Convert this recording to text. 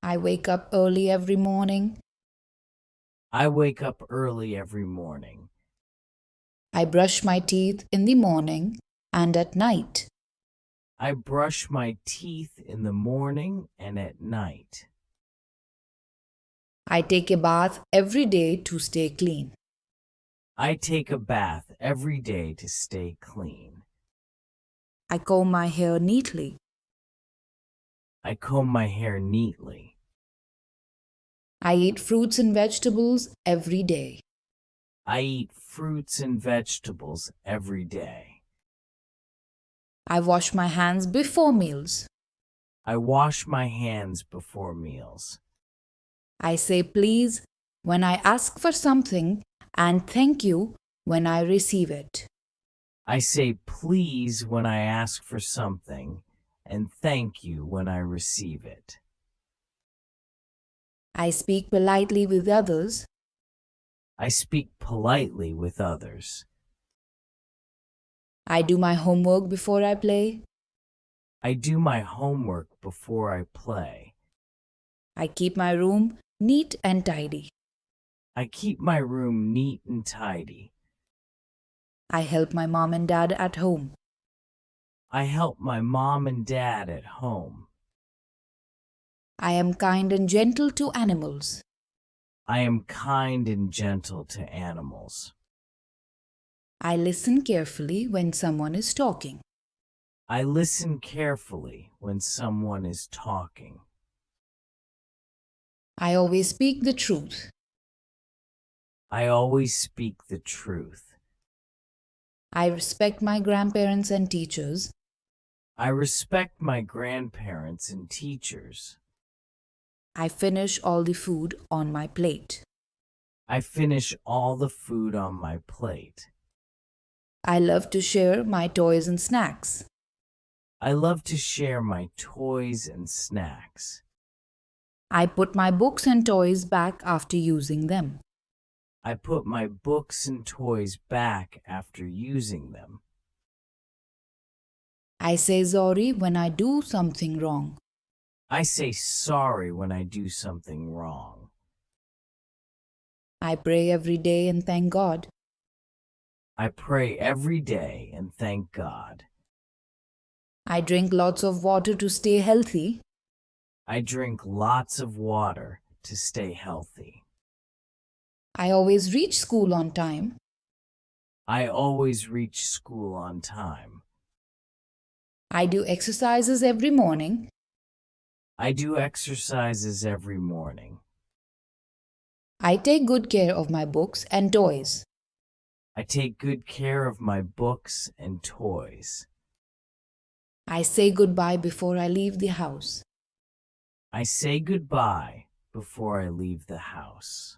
I wake up early every morning. I wake up early every morning. I brush my teeth in the morning and at night. I brush my teeth in the morning and at night. I take a bath every day to stay clean. I take a bath every day to stay clean. I comb my hair neatly. I comb my hair neatly. I eat fruits and vegetables every day. I eat fruits and vegetables every day. I wash my hands before meals. I wash my hands before meals. I say please when I ask for something and thank you when I receive it. I say please when I ask for something and thank you when I receive it. I speak politely with others. I speak politely with others. I do my homework before I play. I do my homework before I play. I keep my room neat and tidy. I keep my room neat and tidy. I help my mom and dad at home. I help my mom and dad at home. I am kind and gentle to animals. I am kind and gentle to animals. I listen carefully when someone is talking. I listen carefully when someone is talking. I always speak the truth. I always speak the truth. I respect my grandparents and teachers. I respect my grandparents and teachers. I finish all the food on my plate. I finish all the food on my plate. I love to share my toys and snacks. I love to share my toys and snacks. I put my books and toys back after using them. I put my books and toys back after using them. I say sorry when I do something wrong. I say sorry when I do something wrong. I pray every day and thank God. I pray every day and thank God. I drink lots of water to stay healthy. I drink lots of water to stay healthy. I always reach school on time. I always reach school on time. I do exercises every morning. I do exercises every morning. I take good care of my books and toys. I take good care of my books and toys. I say goodbye before I leave the house. I say goodbye before I leave the house.